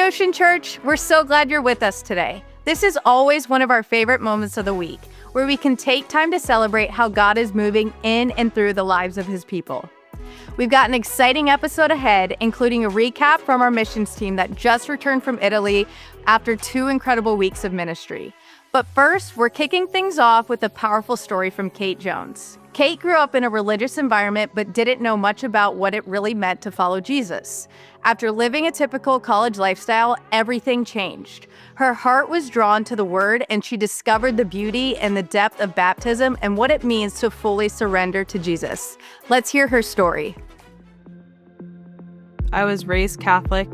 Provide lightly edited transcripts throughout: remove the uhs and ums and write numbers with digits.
Ocean Church, we're so glad you're with us today. This is always one of our favorite moments of the week, where we can take time to celebrate how God is moving in and through the lives of his people. We've got an exciting episode ahead, including a recap from our missions team that just returned from Italy after 2 incredible weeks of ministry. But first, we're kicking things off with a powerful story from Kate Jones. Kate grew up in a religious environment but didn't know much about what it really meant to follow Jesus. After living a typical college lifestyle, everything changed. Her heart was drawn to the Word, and she discovered the beauty and the depth of baptism and what it means to fully surrender to Jesus. Let's hear her story. I was raised Catholic.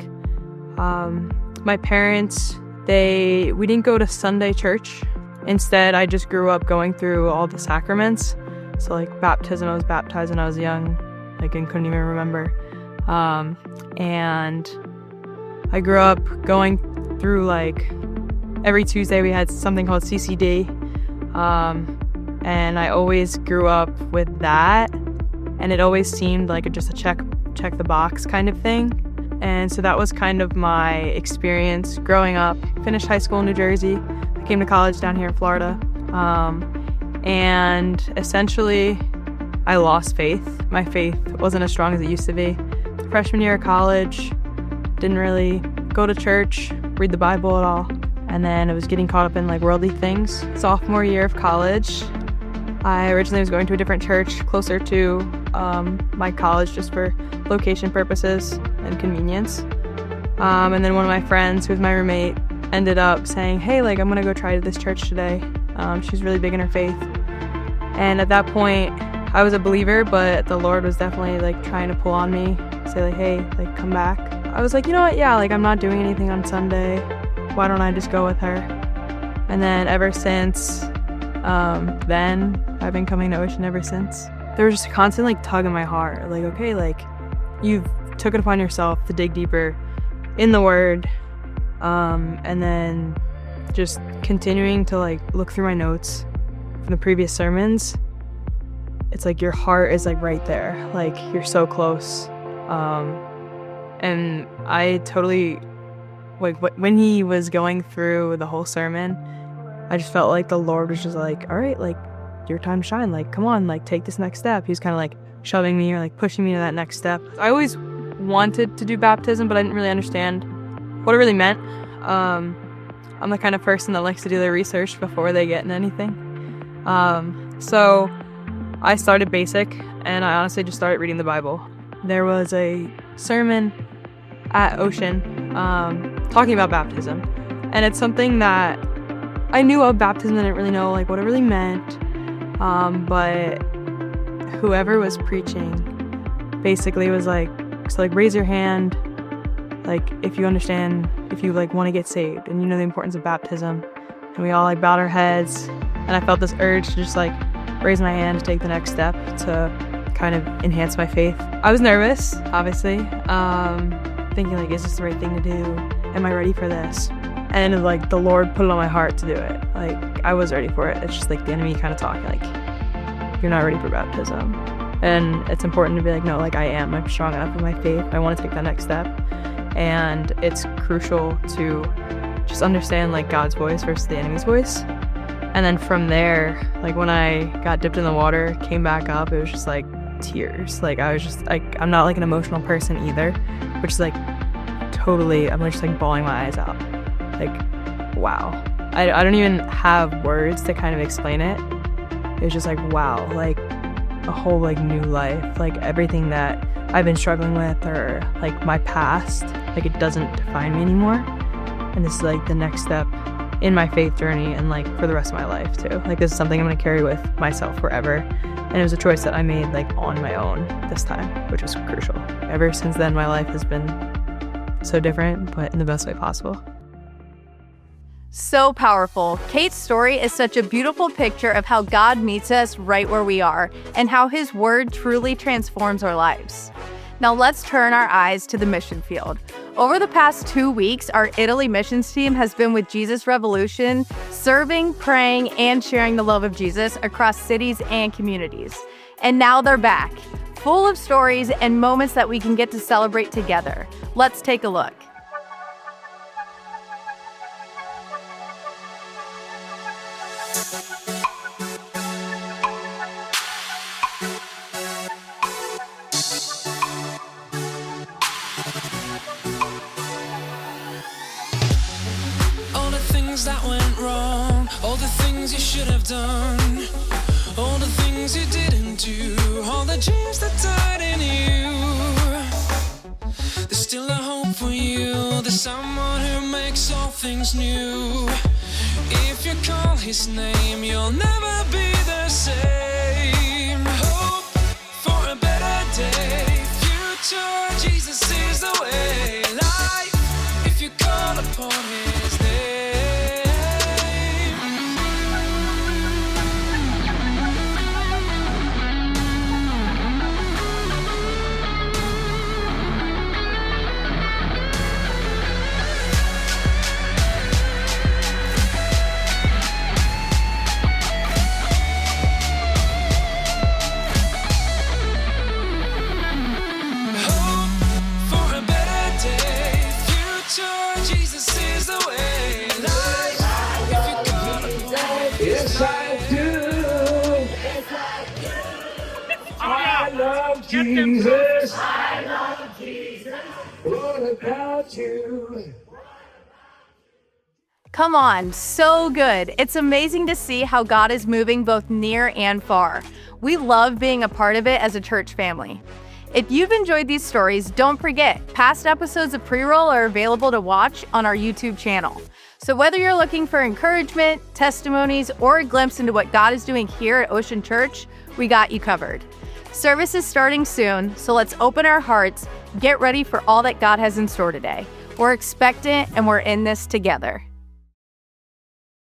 My parents, we didn't go to Sunday church. Instead, I just grew up going through all the sacraments. So like baptism, I was baptized when I was young, and couldn't even remember. And I grew up going through every Tuesday we had something called CCD. And I always grew up with that. And it always seemed like just a check the box kind of thing. And so that was kind of my experience growing up. Finished high school in New Jersey. I came to college down here in Florida. And essentially, I lost faith. My faith wasn't as strong as it used to be. Freshman year of college, didn't really go to church, read the Bible at all. And then I was getting caught up in worldly things. Sophomore year of college, I originally was going to a different church closer to my college just for location purposes and convenience. And then one of my friends, who was my roommate, ended up saying, hey, I'm gonna go try this church today. She's really big in her faith. And at that point, I was a believer, but the Lord was definitely trying to pull on me, say hey, come back. I was you know what, yeah, I'm not doing anything on Sunday. Why don't I just go with her? And then ever since then, I've been coming to Ocean ever since. There was just a constant tug in my heart, okay, you've took it upon yourself to dig deeper in the Word, and then just continuing to look through my notes from the previous sermons. It's your heart is right there, you're so close. And I totally when he was going through the whole sermon, I just felt the Lord was just all right, your time to shine, come on, take this next step. He was kind of shoving me or pushing me to that next step. I always wanted to do baptism, but I didn't really understand what it really meant. I'm the kind of person that likes to do their research before they get into anything. So I started basic, and I honestly just started reading the Bible. There was a sermon at Ocean talking about baptism, and it's something that I knew of baptism. I didn't really know what it really meant, but whoever was preaching basically was raise your hand if you understand, if you want to get saved and you know the importance of baptism. And we all bowed our heads, and I felt this urge to just raise my hand to take the next step to kind of enhance my faith. I was nervous, obviously, thinking is this the right thing to do? Am I ready for this? And the Lord put it on my heart to do it. I was ready for it. It's just the enemy kind of talking you're not ready for baptism. And it's important to be no, I am. I'm strong enough in my faith. I want to take that next step. And it's crucial to just understand God's voice versus the enemy's voice. And then from there, when I got dipped in the water, came back up, it was just tears. I was just I'm not an emotional person either, which is totally, I'm just bawling my eyes out. Wow. I don't even have words to kind of explain it. It was just wow, a whole new life. Everything that I've been struggling with, or my past, it doesn't define me anymore. And this is the next step in my faith journey, and for the rest of my life too. This is something I'm going to carry with myself forever. And it was a choice that I made on my own this time, which was crucial. Ever since then, my life has been so different, but in the best way possible. So powerful. Kate's story is such a beautiful picture of how God meets us right where we are, and how his word truly transforms our lives. Now let's turn our eyes to the mission field. Over the past 2 weeks, our Italy missions team has been with Jesus Revolution, serving, praying, and sharing the love of Jesus across cities and communities. And now they're back, full of stories and moments that we can get to celebrate together. Let's take a look. things you should have done, all the things you didn't do, all the dreams that died in you. There's still a hope for you. There's someone who makes all things new. If you call his name, you'll never be the same. Hope for a better day. Future, Jesus is the way. Life, if you call upon his name. Jesus, I love Jesus. What about you? Come on, so good. It's amazing to see how God is moving both near and far. We love being a part of it as a church family. If you've enjoyed these stories, don't forget, past episodes of Pre-Roll are available to watch on our YouTube channel. So whether you're looking for encouragement, testimonies, or a glimpse into what God is doing here at Ocean Church, we got you covered. Service is starting soon, so let's open our hearts, get ready for all that God has in store today. We're expectant and we're in this together.